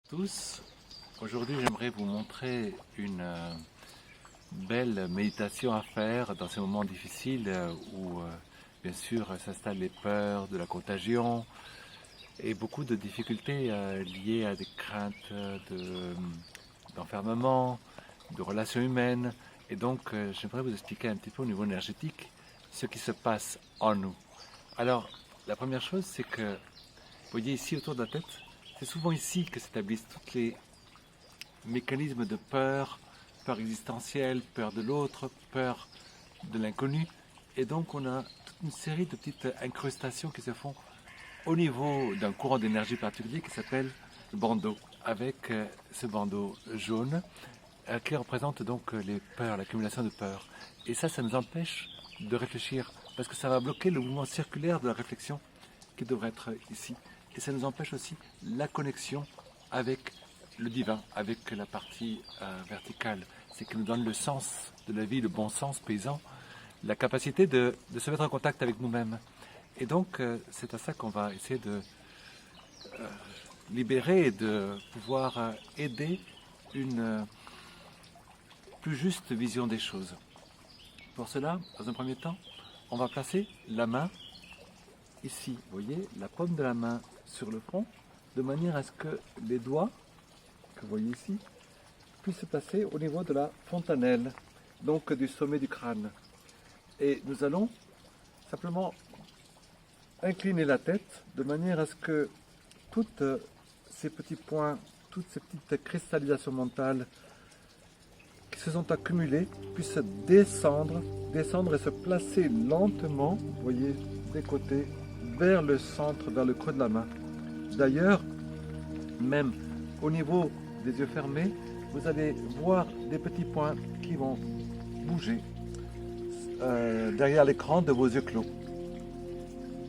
Tous, aujourd'hui j'aimerais vous montrer une belle méditation à faire dans ces moments difficiles où bien sûr s'installent les peurs de la contagion et beaucoup de difficultés liées à des craintes d'enfermement, de relations humaines. Et donc j'aimerais vous expliquer un petit peu au niveau énergétique ce qui se passe en nous. Alors la première chose, c'est que vous voyez ici autour de la tête, c'est souvent ici que s'établissent tous les mécanismes de peur, peur existentielle, peur de l'autre, peur de l'inconnu. Et donc on a toute une série de petites incrustations qui se font au niveau d'un courant d'énergie particulier qui s'appelle le bandeau, avec ce bandeau jaune qui représente donc les peurs, l'accumulation de peurs. Et ça nous empêche de réfléchir, parce que ça va bloquer le mouvement circulaire de la réflexion qui devrait être ici. Et ça nous empêche aussi la connexion avec le divin, avec la partie verticale. C'est qui nous donne le sens de la vie, le bon sens paysan, la capacité de se mettre en contact avec nous-mêmes. Et donc, c'est à ça qu'on va essayer de libérer et de pouvoir aider une plus juste vision des choses. Pour cela, dans un premier temps, on va placer la main ici, vous voyez, la paume de la main sur le front, de manière à ce que les doigts, que vous voyez ici, puissent se placer au niveau de la fontanelle, donc du sommet du crâne. Et nous allons simplement incliner la tête de manière à ce que toutes ces petits points, toutes ces petites cristallisations mentales qui se sont accumulées puissent descendre et se placer lentement, vous voyez, des côtés, vers le centre, vers le creux de la main. D'ailleurs, même au niveau des yeux fermés, vous allez voir des petits points qui vont bouger derrière l'écran de vos yeux clos.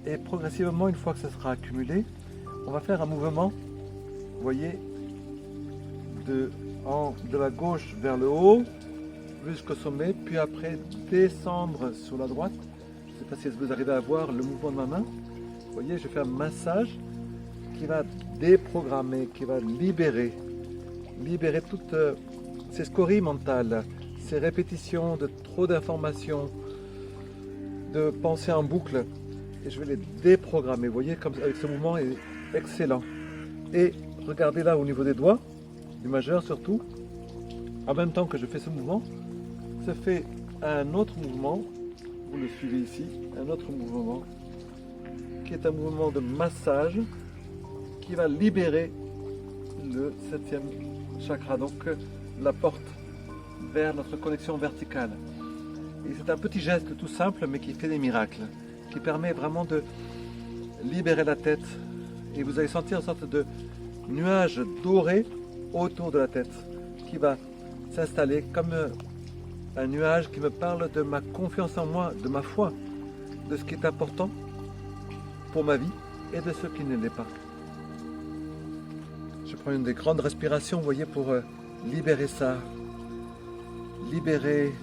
Et progressivement, une fois que ça sera accumulé, on va faire un mouvement, vous voyez, de la gauche vers le haut, jusqu'au sommet, puis après descendre sur la droite. Je ne sais pas si vous arrivez à voir le mouvement de ma main. Vous voyez, je fais un massage qui va déprogrammer, qui va libérer toutes ces scories mentales, ces répétitions de trop d'informations, de pensées en boucle. Et je vais les déprogrammer. Vous voyez, comme avec ce mouvement est excellent. Et regardez là au niveau des doigts, du majeur surtout, en même temps que je fais ce mouvement, se fait un autre mouvement, vous le suivez ici, un autre mouvement, qui est un mouvement de massage, qui va libérer le 7e chakra, donc la porte vers notre connexion verticale. Et c'est un petit geste tout simple, mais qui fait des miracles, qui permet vraiment de libérer la tête. Et vous allez sentir une sorte de nuage doré autour de la tête, qui va s'installer comme un nuage qui me parle de ma confiance en moi, de ma foi, de ce qui est important pour ma vie et de ce qui ne l'est pas. Je prends une des grandes respirations, vous voyez, pour libérer ça, libérer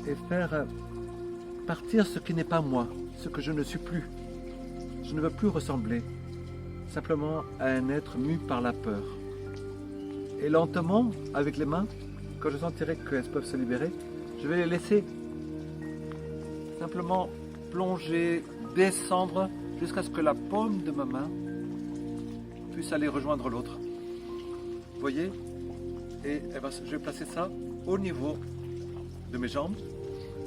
et faire partir ce qui n'est pas moi, ce que je ne suis plus. Je ne veux plus ressembler simplement à un être mu par la peur. Et lentement, avec les mains, quand je sentirai qu'elles peuvent se libérer, je vais les laisser simplement plonger, descendre jusqu'à ce que la paume de ma main puisse aller rejoindre l'autre. Vous voyez? Et je vais placer ça au niveau de mes jambes,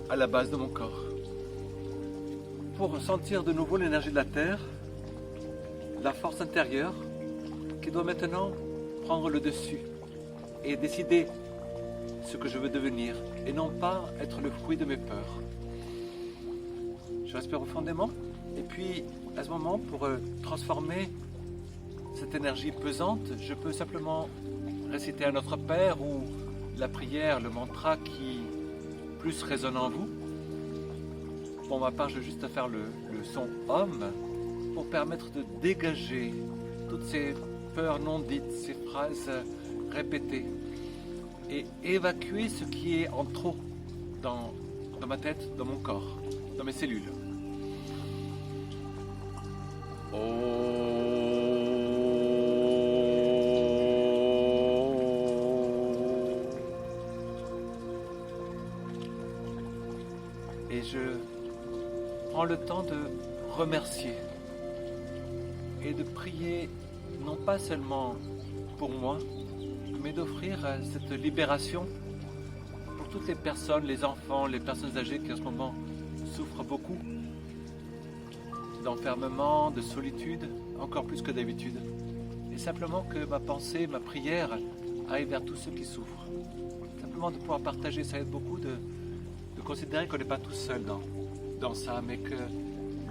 à la base de mon corps. Pour sentir de nouveau l'énergie de la terre, la force intérieure qui doit maintenant prendre le dessus et décider ce que je veux devenir et non pas être le fruit de mes peurs. Je respire profondément et puis à ce moment, pour transformer cette énergie pesante, je peux simplement réciter un Notre Père ou la prière, le mantra qui plus résonne en vous. Pour ma part, je vais juste faire le son Om pour permettre de dégager toutes ces peurs non dites, ces phrases répétées et évacuer ce qui est en trop dans ma tête, dans mon corps, dans mes cellules. Oh. je prends le temps de remercier et de prier non pas seulement pour moi, mais d'offrir cette libération pour toutes les personnes, les enfants, les personnes âgées qui en ce moment souffrent beaucoup d'enfermement, de solitude, encore plus que d'habitude. Et simplement que ma pensée, ma prière aille vers tous ceux qui souffrent. Simplement de pouvoir partager, ça aide beaucoup de considérer qu'on n'est pas tout seul dans ça, mais que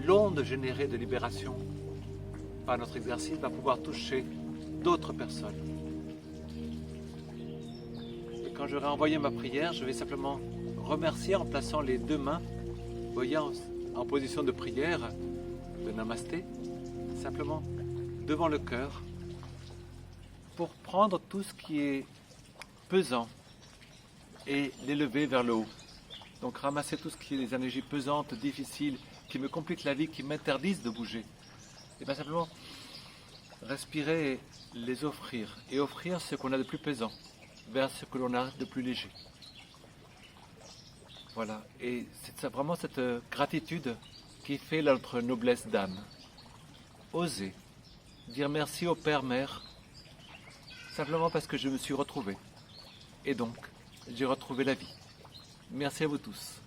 l'onde générée de libération par notre exercice va pouvoir toucher d'autres personnes. Et quand j'aurai envoyé ma prière, je vais simplement remercier en plaçant les deux mains, vous voyez, en position de prière, de namasté, simplement devant le cœur, pour prendre tout ce qui est pesant et l'élever vers le haut. Donc ramasser tout ce qui est des énergies pesantes, difficiles, qui me compliquent la vie, qui m'interdisent de bouger. Et bien simplement respirer et les offrir. Et offrir ce qu'on a de plus pesant vers ce que l'on a de plus léger. Voilà. Et c'est vraiment cette gratitude qui fait notre noblesse d'âme. Oser dire merci au Père, Mère, simplement parce que je me suis retrouvé. Et donc, j'ai retrouvé la vie. Merci à vous tous.